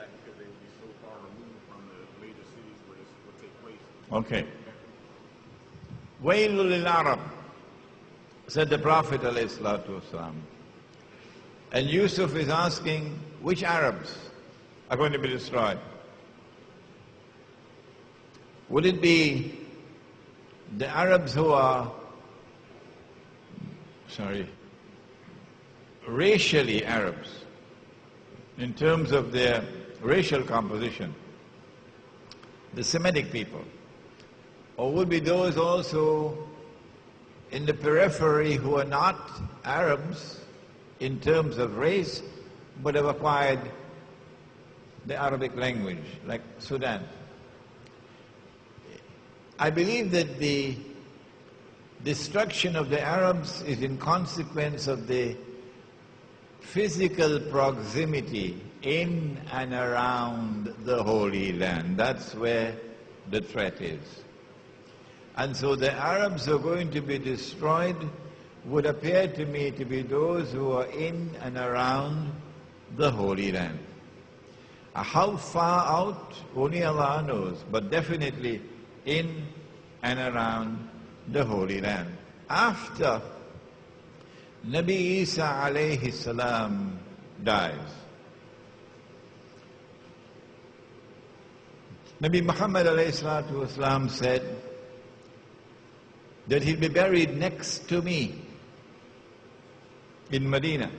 that because they would be so far removed from the major cities where this would take place. Okay. Wailul lil Arab, said the Prophet ﷺ. And Yusuf is asking, which Arabs are going to be destroyed? Would it be the Arabs who are, racially Arabs, in terms of their racial composition, the Semitic people? Or would be those also in the periphery who are not Arabs in terms of race, but have acquired the Arabic language, like Sudan? I believe that the destruction of the Arabs is in consequence of the physical proximity in and around the Holy Land. That's where the threat is. And so the Arabs who are going to be destroyed would appear to me to be those who are in and around the Holy Land. How far out, only Allah knows, but definitely in and around the Holy Land. After Nabi Isa alayhi salam dies, Nabi Muhammad alayhi salatu wasalam said that he'll be buried next to me in Medina.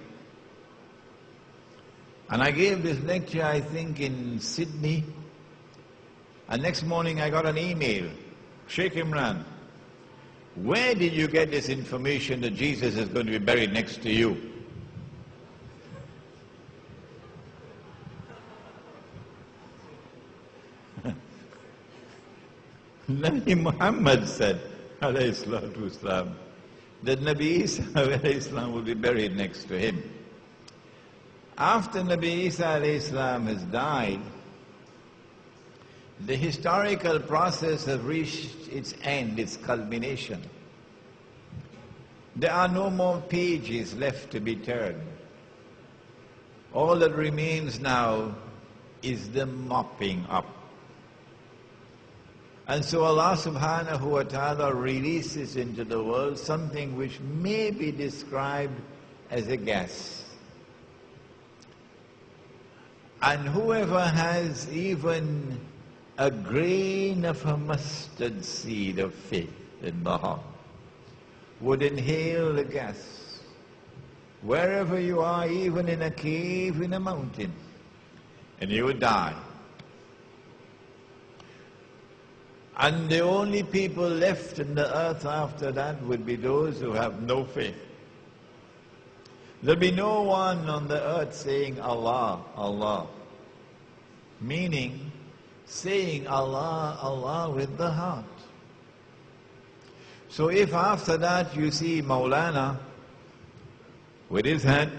And I gave this lecture, I think, in Sydney. And next morning I got an email, Sheikh Imran, where did you get this information that Jesus is going to be buried next to you? Nabi Muhammad said, alayhi salatu wasalam, that Nabi Isa alayhi salam will be buried next to him. After Nabi Isa alayhi salam has died, the historical process has reached its end, its culmination. There are no more pages left to be turned. All that remains now is the mopping up. And so Allah subhanahu wa ta'ala releases into the world something which may be described as a gas. And whoever has even a grain of a mustard seed of faith in the heart would inhale the gas. Wherever you are, even in a cave, in a mountain, and you would die. And the only people left in the earth after that would be those who have no faith. There'll be no one on the earth saying Allah, Allah, meaning saying Allah, Allah with the heart. So if after that you see Maulana with his head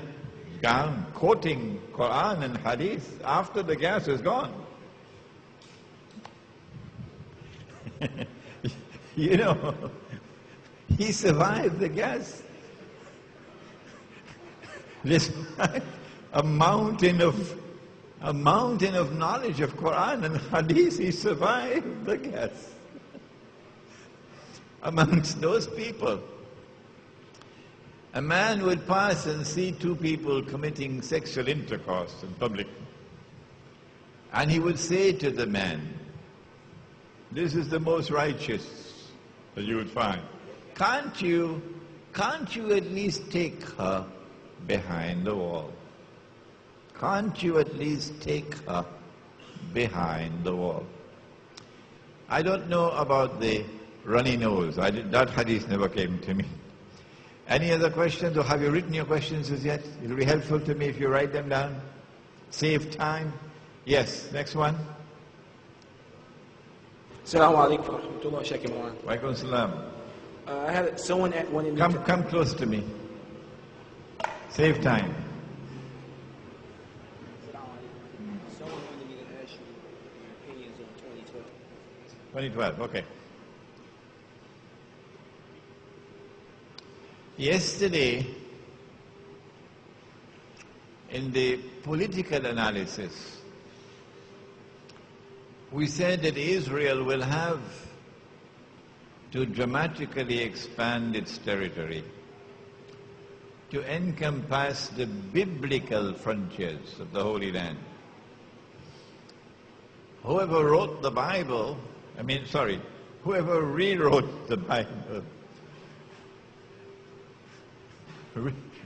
down, quoting Quran and Hadith, after the gas is gone, you know, he survived the gas. Despite a mountain of knowledge of Quran and Hadith, he survived the gas. Amongst those people, a man would pass and see two people committing sexual intercourse in public. And he would say to the man, this is the most righteous that you would find. Can't you at least take her behind the wall? Can't you at least take her behind the wall? I don't know about the runny nose. That hadith never came to me. Any other questions, or have you written your questions as yet? It will be helpful to me if you write them down. Save time. Yes, next one. Assalamu alaikum wa rahmatullahi Sheikh Imran. Wa alaikum salam. I had someone at one in the... Come close to me. Save time. Someone wanted me to ask you your opinions on 2012. 2012, okay. Yesterday, in the political analysis, we said that Israel will have to dramatically expand its territory to encompass the biblical frontiers of the Holy Land. Whoever wrote the Bible, whoever rewrote the Bible,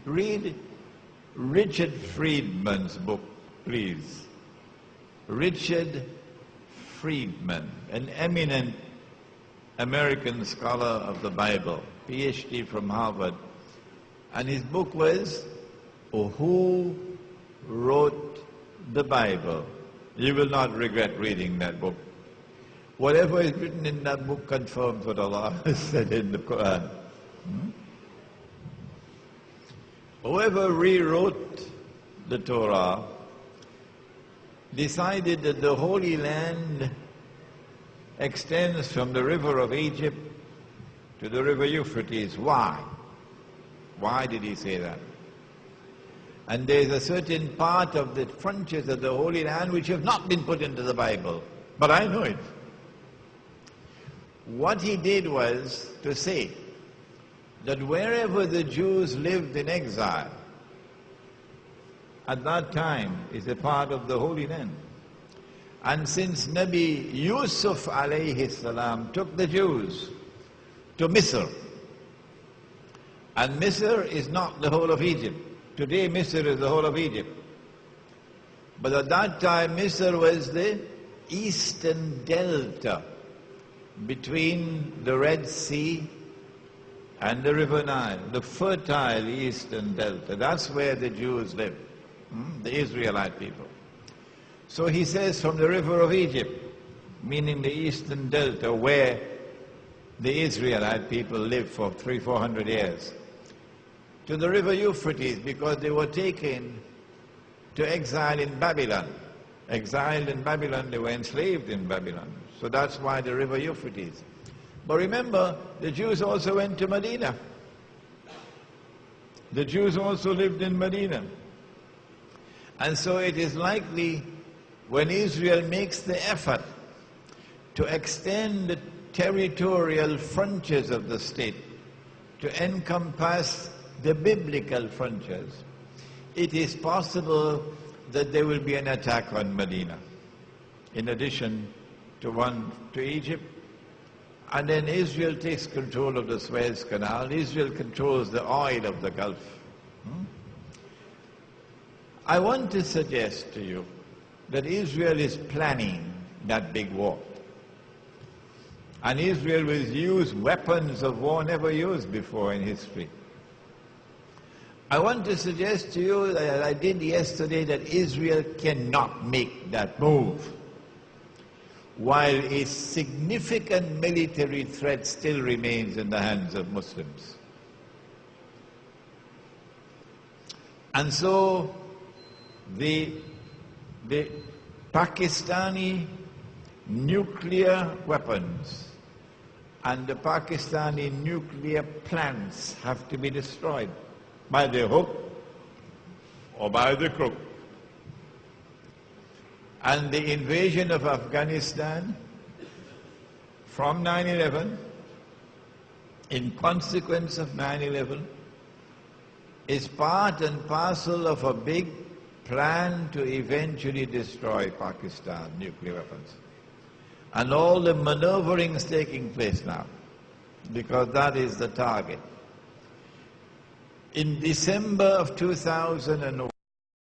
read Richard Friedman's book, please. Richard Friedman, an eminent American scholar of the Bible, PhD from Harvard, and his book was Who Wrote the Bible? You will not regret reading that book. Whatever is written in that book confirms what Allah has said in the Quran. Whoever rewrote the Torah decided that the Holy Land extends from the river of Egypt to the river Euphrates. Why? Why did he say that? And there is a certain part of the frontiers of the Holy Land which have not been put into the Bible, but I know it. What he did was to say that wherever the Jews lived in exile, at that time is a part of the Holy Land. And since Nabi Yusuf alayhi salam took the Jews to Misr, and Misr is not the whole of Egypt. Today Misr is the whole of Egypt. But at that time Misr was the eastern delta between the Red Sea and the River Nile, the fertile eastern delta. That's where the Jews lived, the Israelite people. So he says from the river of Egypt, meaning the eastern delta where the Israelite people lived for 300-400 years, to the river Euphrates, because they were taken to exile in Babylon. Exiled in Babylon, they were enslaved in Babylon. So that's why the river Euphrates. But remember, the Jews also went to Medina. The Jews also lived in Medina. And so it is likely when Israel makes the effort to extend the territorial frontiers of the state to encompass the biblical frontiers, it is possible that there will be an attack on Medina, in addition to one to Egypt. And then Israel takes control of the Suez Canal. Israel controls the oil of the Gulf. I want to suggest to you that Israel is planning that big war. And Israel will use weapons of war never used before in history. I want to suggest to you, that I did yesterday, that Israel cannot make that move while a significant military threat still remains in the hands of Muslims. And so the Pakistani nuclear weapons and the Pakistani nuclear plants have to be destroyed by the hook or by the crook. And the invasion of Afghanistan from 9/11, in consequence of 9/11, is part and parcel of a big plan to eventually destroy Pakistan nuclear weapons. And all the maneuvering is taking place now, because that is the target. In December of 2001,